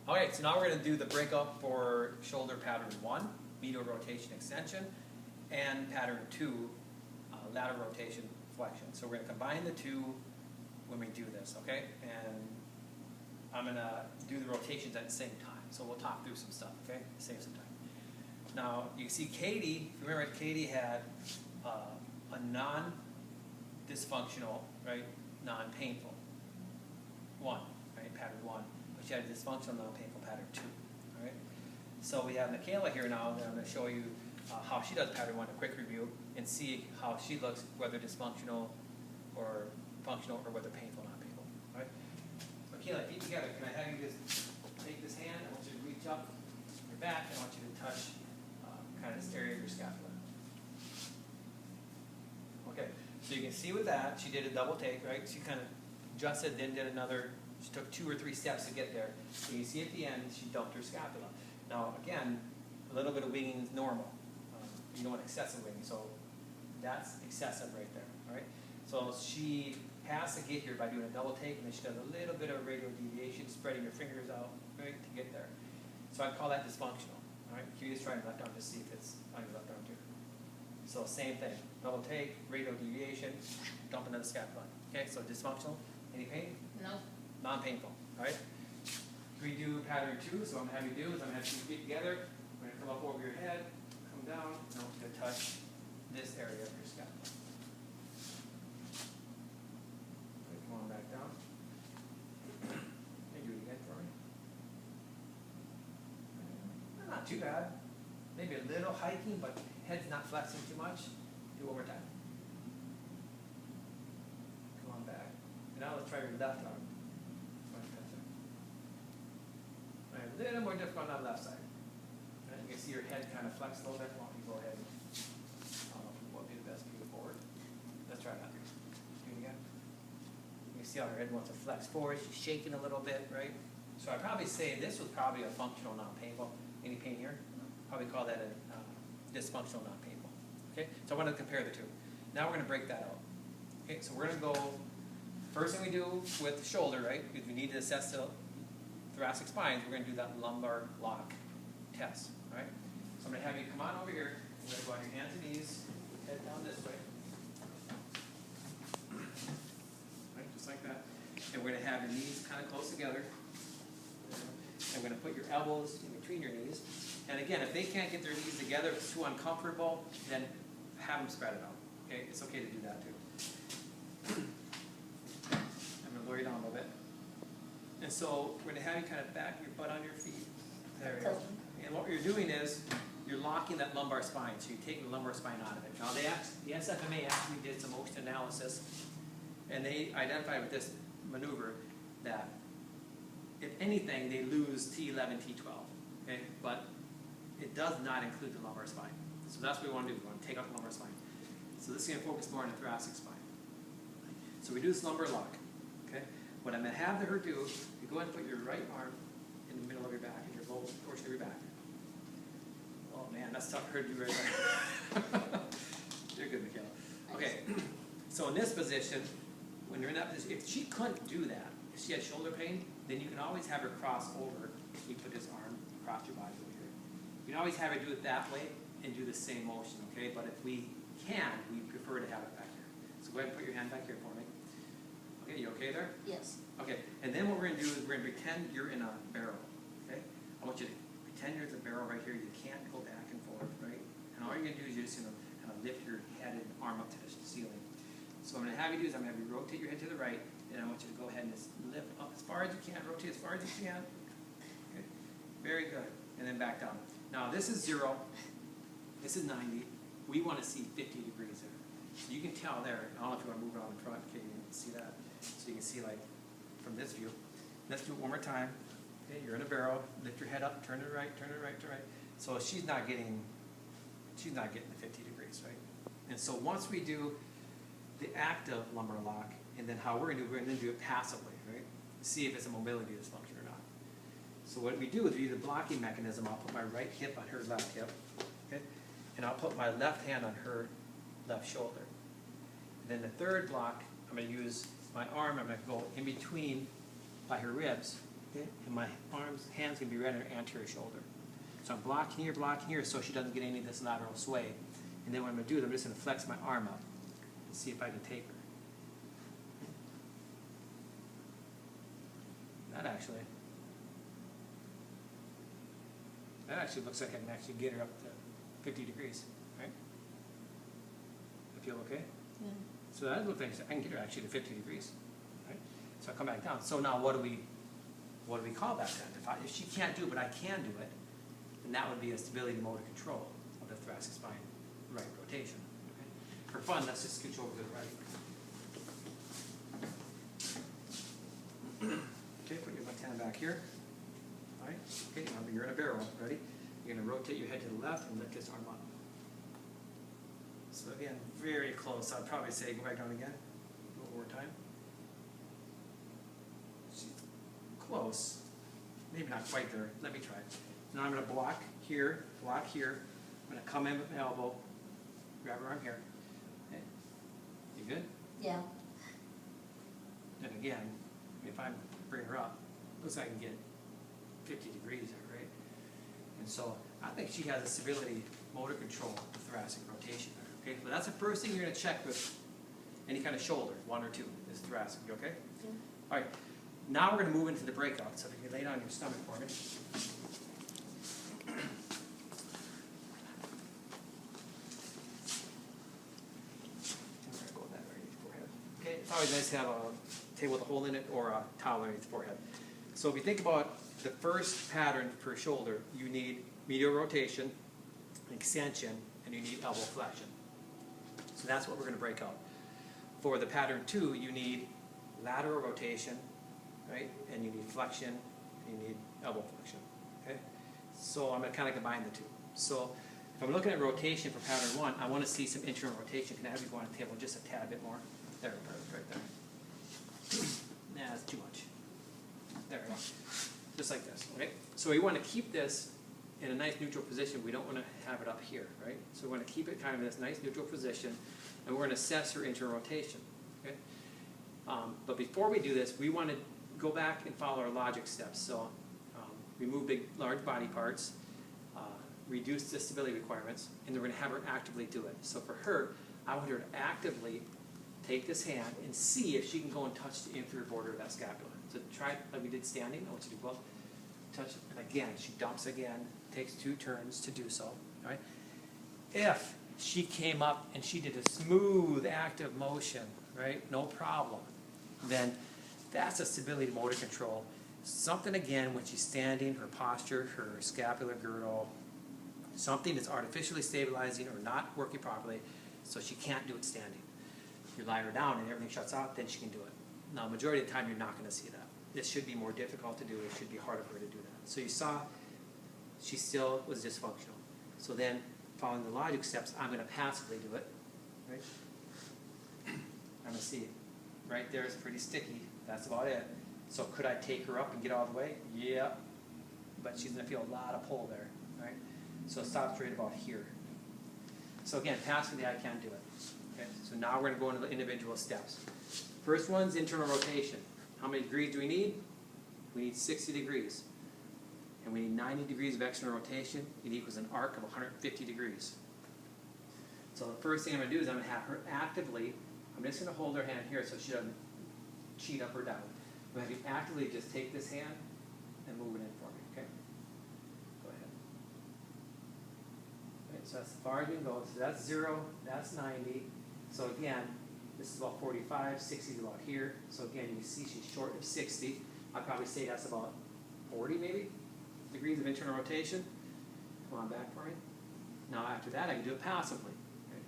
Okay, so now we're going to do the breakout for shoulder pattern 1, medial rotation extension, and pattern 2, lateral rotation flexion. So we're going to combine the two when we do this, okay? And I'm going to do the rotations at the same time. So we'll talk through some stuff, okay? Save some time. Now, you see Katie, if you remember, Katie had a non-dysfunctional, right, non-painful 1, right, pattern 1. But she had a dysfunctional non-painful pattern 2, all right? So we have Michaela here now, and I'm going to show you how she does pattern 1, a quick review, and see how she looks, whether dysfunctional or functional, or whether painful or not painful, all right? Michaela, feet together. Can I have you just take this hand? I want you to reach up your back, and I want you to touch kind of this area of your scapula. Okay, so you can see with that, she did a double take, right? She kind of adjusted, then did another, she took 2 or 3 steps to get there. So you see at the end, she dumped her scapula. Now, again, a little bit of winging is normal. You don't want excessive winging, so that's excessive right there, all right? So she has to get here by doing a double take, and then she does a little bit of radial deviation, spreading her fingers out, right, to get there. So I'd call that dysfunctional. All right, can you just try your left arm to see if it's on your left arm too? So same thing, double take, radial deviation, dump another scapula. Okay, so dysfunctional, any pain? No. Non-painful, all right? We do pattern 2, so I'm going to have you do is I'm going to have 2 feet together, we're going to come up over your head, come down, and I'm going to touch this area of your scapula. Okay, come on back down. Can you do it again for me? Not too bad. Maybe a little hiking, but head's not flexing too much. Do it one more time. Come on back. And now let's try your left arm. All right, a little more difficult on the left side. And you can see your head kind of flex a little bit. Why don't you go ahead and what would be the best view forward? Let's try that. Do it again. You can see how her head wants to flex forward. She's shaking a little bit, right? So I'd probably say this was probably a functional, non-painful. Any pain here? Probably call that a dysfunctional, non-painful. Okay, so I want to compare the two. Now we're going to break that out. Okay, so we're going to go, first thing we do with the shoulder, right, because we need to assess the thoracic spines, we're going to do that lumbar lock test, all right? So I'm going to have you come on over here. We're going to go on your hands and knees, head down this way. Right, just like that. And we're going to have your knees kind of close together. And we're going to put your elbows in between your knees. And again, if they can't get their knees together, if it's too uncomfortable, then have them spread it out. Okay, it's okay to do that too. I'm going to lower you down a little bit. And so we're going to have you kind of back your butt on your feet. There you go. And what you're doing is you're locking that lumbar spine. So you're taking the lumbar spine out of it. Now the SFMA actually did some motion analysis, and they identified with this maneuver that if anything, they lose T11, T12, okay? But it does not include the lumbar spine. So that's what we want to do. We want to take out the lumbar spine. So this is going to focus more on the thoracic spine. So we do this lumbar lock, okay? What I'm going to have her do, you go ahead and put your right arm in the middle of your back, in your lower portion of your back. Oh man, that's tough for her to do right there. You're good, Michaela. Okay, so in this position, when you're in that position, if she couldn't do that, if she had shoulder pain, then you can always have her cross over. You put his arm across your body over here. You can always have her do it that way and do the same motion, okay? But if we can, we prefer to have it back here. So go ahead and put your hand back here for me. Okay, you okay there? Yes. Okay, and then what we're going to do is we're going to pretend you're in a barrel, okay? I want you to pretend you're in a barrel right here. You can't go back and forth, right? And all you're going to do is just, kind of lift your head and arm up to the ceiling. So what I'm going to have you do is I'm going to have you rotate your head to the right, and I want you to go ahead and just lift up as far as you can, rotate as far as you can. Okay, very good. And then back down. Now this is 0, this is 90. We want to see 50 degrees there. So you can tell there, I don't know if you want to move around in front, okay, you can see that. So you can see like from this view. Let's do it one more time. Okay, you're in a barrel, lift your head up, turn it right, turn it right, turn it right. So she's not getting the 50 degrees, right? And so once we do the active lumbar lock, and then how we're going to do it passively, right? See if it's a mobility dysfunction or not. So what we do is we use a blocking mechanism. I'll put my right hip on her left hip, okay? And I'll put my left hand on her left shoulder. And then the third block, I'm going to use my arm. I'm going to go in between by her ribs Okay? And my hands can be right on her anterior shoulder. So I'm blocking here so she doesn't get any of this lateral sway. And then what I'm going to do is I'm just going to flex my arm up and see if I can take her. That actually looks like I can actually get her up to 50 degrees, right? I feel okay? Yeah. So that looks like I can get her actually to 50 degrees, right? So I come back down. So now what do we call that then? If she can't do it, but I can do it, then that would be a stability motor control of the thoracic spine right rotation. Okay? For fun, let's just switch over to the right. Okay, put your left hand back here. All right. Okay, now you're in a barrel. Ready? You're going to rotate your head to the left and lift this arm up. So again, very close. I'd probably say go back down again. A little more time. Close. Maybe not quite there. Let me try. Now I'm going to block here, block here. I'm going to come in with my elbow, grab her arm here. Okay. You good? Yeah. And again, if I bring her up, looks like I can get 50 degrees there, right? And so I think she has a stability motor control of thoracic rotation there. Okay, so that's the first thing you're going to check with any kind of shoulder, 1 or 2, is thoracic. You okay? Yeah. All right. Now we're going to move into the breakout. So if you can lay down your stomach for me. Okay, it's always nice to have a table with a hole in it or a towel underneath the forehead. So if you think about the first pattern for shoulder, you need medial rotation, extension, and you need elbow flexion. So that's what we're going to break out. For the pattern 2, you need lateral rotation, right? And you need flexion, and you need elbow flexion. Okay? So I'm going to kind of combine the two. So if I'm looking at rotation for pattern 1, I want to see some internal rotation. Can I have you go on the table just a tad bit more? There, perfect, right there. Nah, that's too much. There we go. Just like this, okay? So we want to keep this in a nice neutral position. We don't want to have it up here, right? So we want to keep it kind of in this nice neutral position, and we're going to assess her internal rotation, okay? But before we do this, we want to go back and follow our logic steps. So remove big, large body parts, reduce the stability requirements, and then we're going to have her actively do it. So for her, I want her to actively take this hand and see if she can go and touch the inferior border of that scapula. So try it like we did standing. I want you to do both. Touch it. And again, she dumps again, takes 2 turns to do so. All right? If she came up and she did a smooth, active motion, right, no problem, then that's a stability motor control. Something, again, when she's standing, her posture, her scapular girdle, something that's artificially stabilizing or not working properly, so she can't do it standing. You lie her down and everything shuts out, then she can do it. Now, majority of the time, you're not going to see that. This should be more difficult to do. It should be harder for her to do that. So you saw she still was dysfunctional. So then, following the logic steps, I'm going to passively do it. Right? I'm going to see. Right there is pretty sticky. That's about it. So could I take her up and get all the way? Yeah. But she's going to feel a lot of pull there. Right? So it stops right about here. So again, passively, I can't do it. Okay? So now we're going to go into the individual steps. First one's internal rotation. How many degrees do we need? We need 60 degrees. And we need 90 degrees of external rotation. It equals an arc of 150 degrees. So the first thing I'm going to do is I'm going to have her actively, I'm just going to hold her hand here so she doesn't cheat up or down. I'm going to have you actively just take this hand and move it in for me, okay? Go ahead. Okay, so that's as far as we can go. So that's 0, that's 90. So again, this is about 45, 60 is about here. So again, you see she's short of 60. I'd probably say that's about 40 maybe degrees of internal rotation. Come on back for me. Now after that, I can do it passively. Okay?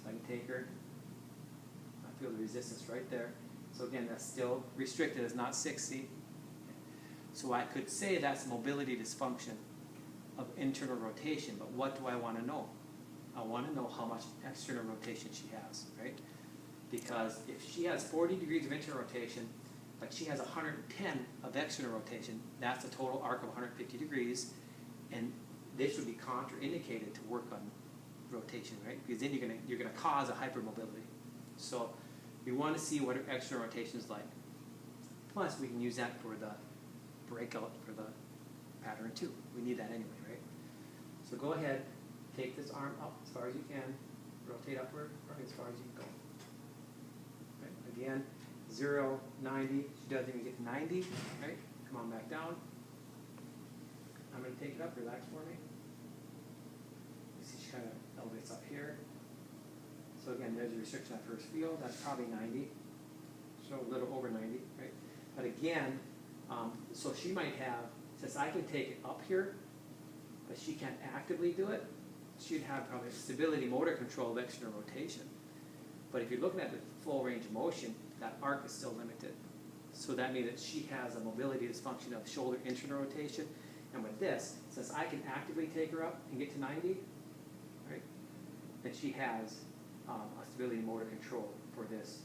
So I can take her. I feel the resistance right there. So again, that's still restricted. It's not 60. Okay. So I could say that's mobility dysfunction of internal rotation. But what do I want to know? I want to know how much external rotation she has, right? Because if she has 40 degrees of internal rotation, but she has 110 of external rotation, that's a total arc of 150 degrees, and this would be contraindicated to work on rotation, right? Because then you're gonna cause a hypermobility. So we want to see what her external rotation is like. Plus, we can use that for the breakout for the pattern 2. We need that anyway, right? So go ahead, take this arm up as far as you can, rotate upward or as far as you can go. Right? Again, 0, 90, she doesn't even get to 90, right? Come on back down. I'm going to take it up, relax for me. You see she kind of elevates up here. So again, there's a restriction at first field, that's probably 90, so a little over 90, right? But again, so she might have, since I can take it up here, but she can't actively do it, she'd have probably a stability motor control of external rotation. But if you're looking at the full range of motion, that arc is still limited. So that means that she has a mobility dysfunction of shoulder internal rotation. And with this, since I can actively take her up and get to 90, right, then she has a stability motor control for this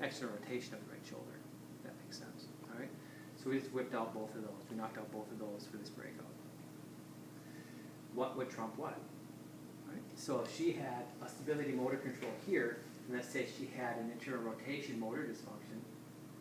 external rotation of the right shoulder. If that makes sense. All right. So we just whipped out both of those. We knocked out both of those for this breakout. What would trump what? Right? So if she had a stability motor control here, and let's say she had an internal rotation motor dysfunction,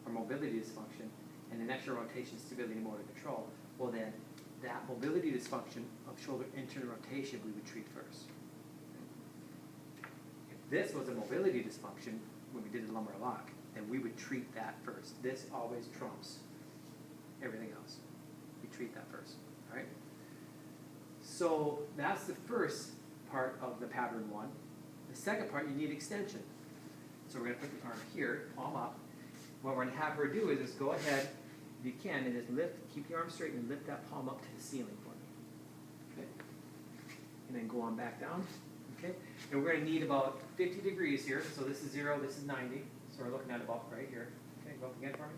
or mobility dysfunction, and an external rotation stability motor control, well then that mobility dysfunction of shoulder internal rotation we would treat first. If this was a mobility dysfunction, when we did the lumbar lock, then we would treat that first. This always trumps everything else. We treat that first, all right? So that's the first part of the pattern 1. The second part, you need extension. So we're going to put the arm here, palm up. What we're going to have her do is just go ahead, if you can, and just lift, keep your arm straight and lift that palm up to the ceiling for me. Okay? And then go on back down. Okay? And we're going to need about 50 degrees here. So this is 0, this is 90. So we're looking at about right here. Okay, go up again for me.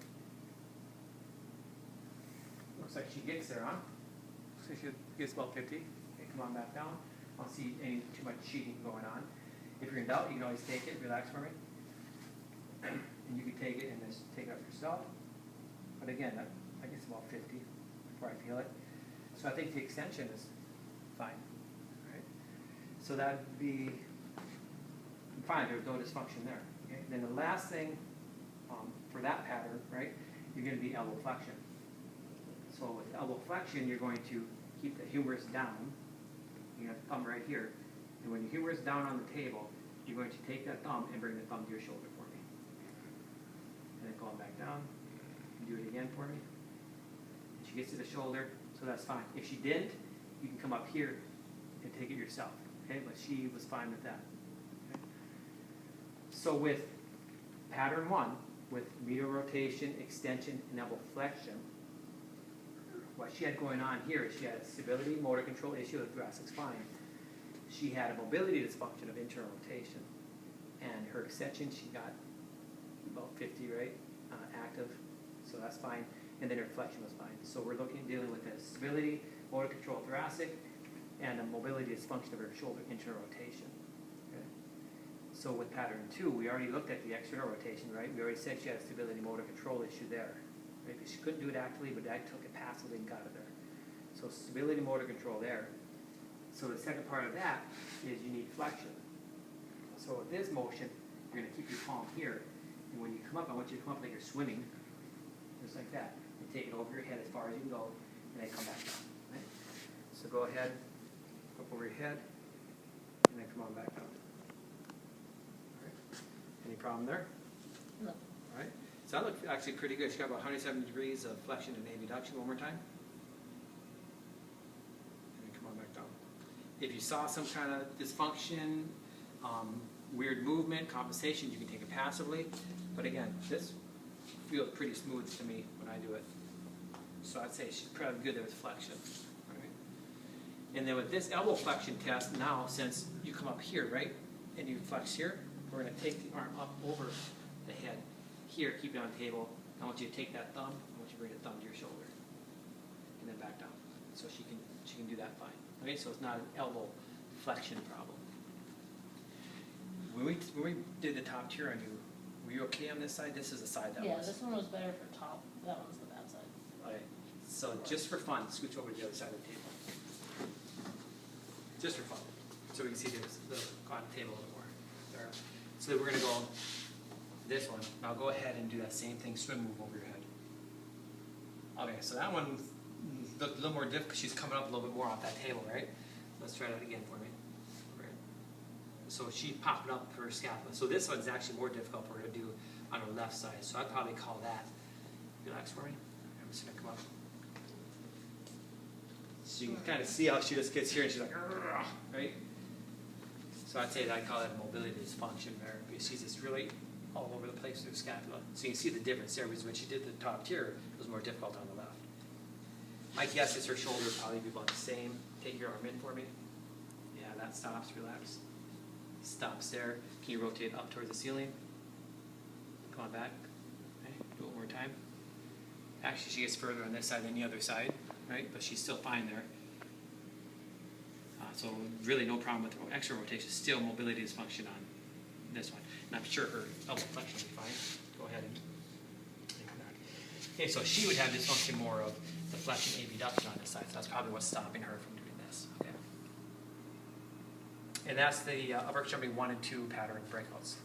Looks like she gets there, huh? So she gets about 50. Okay, come on back down. I don't see any too much cheating going on. If you're in doubt, you can always take it. Relax for me. And you can take it and just take it up yourself. But again, I guess about 50 before I feel it. So I think the extension is fine. Right? So that would be fine. There's no dysfunction there. Okay? Then the last thing for that pattern, right, you're going to be elbow flexion. So with elbow flexion, you're going to keep the humerus down. You have the thumb right here. And when your humerus is down on the table, you're going to take that thumb and bring the thumb to your shoulder for me. And then go on back down. And do it again for me. And she gets to the shoulder, so that's fine. If she didn't, you can come up here and take it yourself. Okay, but she was fine with that. Okay? So with pattern 1, with medial rotation, extension, and elbow flexion, what she had going on here is she had a stability motor control issue of the thoracic spine. She had a mobility dysfunction of internal rotation. And her extension, she got about 50, right, active, so that's fine. And then her flexion was fine. So we're dealing with a stability, motor control thoracic, and a mobility dysfunction of her shoulder internal rotation. Okay? So with pattern 2, we already looked at the external rotation, right? We already said she had a stability motor control issue there. Right? She couldn't do it actively, but I took it passively and got it there. So stability motor control there. So the second part of that is you need flexion. So with this motion, you're going to keep your palm here. And when you come up, I want you to come up like you're swimming, just like that. And take it over your head as far as you can go, and then come back down. Right? So go ahead, up over your head, and then come on back down. All right. Any problem there? No. All right. So that looked actually pretty good. She got about 170 degrees of flexion and abduction. One more time. And then come on back down. If you saw some kind of dysfunction, weird movement, compensation, you can take it passively. But again, this feels pretty smooth to me when I do it. So I'd say she's probably good there with flexion. All right. And then with this elbow flexion test, now since you come up here, right, and you flex here, we're going to take the arm up over the head. Here, keep it on the table. I want you to take that thumb. I want you to bring the thumb to your shoulder, and then back down. So she can do that fine. Okay, so it's not an elbow flexion problem. When we did the top tier on you, were you okay on this side? This is the side that was. Yeah, this one was better for top. That one's the bad side. Okay. So just for fun, scooch over to the other side of the table. Just for fun, so we can see the cotton table a little more. There. So we're going to go this one. Now go ahead and do that same thing, swim move over your head. Okay, so that one looked a little more difficult. She's coming up a little bit more off that table, right? Let's try that again for me. Right. So she popped up her scapula. So this one's actually more difficult for her to do on her left side. So I'd probably call that. Relax for me. I'm just gonna come up. So you can kind of see how she just gets here and she's like, right? So I'd say that I call that mobility dysfunction there, because she's just really all over the place with her scapula. So you can see the difference there, because when she did the top tier, it was more difficult on the left. My guess is her shoulder would probably be about the same. Take your arm in for me. Yeah, that stops, relax. Stops there. Can you rotate up towards the ceiling? Come on back. Okay, do it one more time. Actually, she gets further on this side than the other side, right? But she's still fine there. So really no problem with the extra rotation. Still mobility dysfunction on this one. And I'm sure her elbow flexion will be fine. Go ahead and take her back. Okay, so she would have dysfunction more of the flexion abduction on this side. So that's probably what's stopping her from doing this. Okay. And that's the upper extremity 1 and 2 pattern breakouts.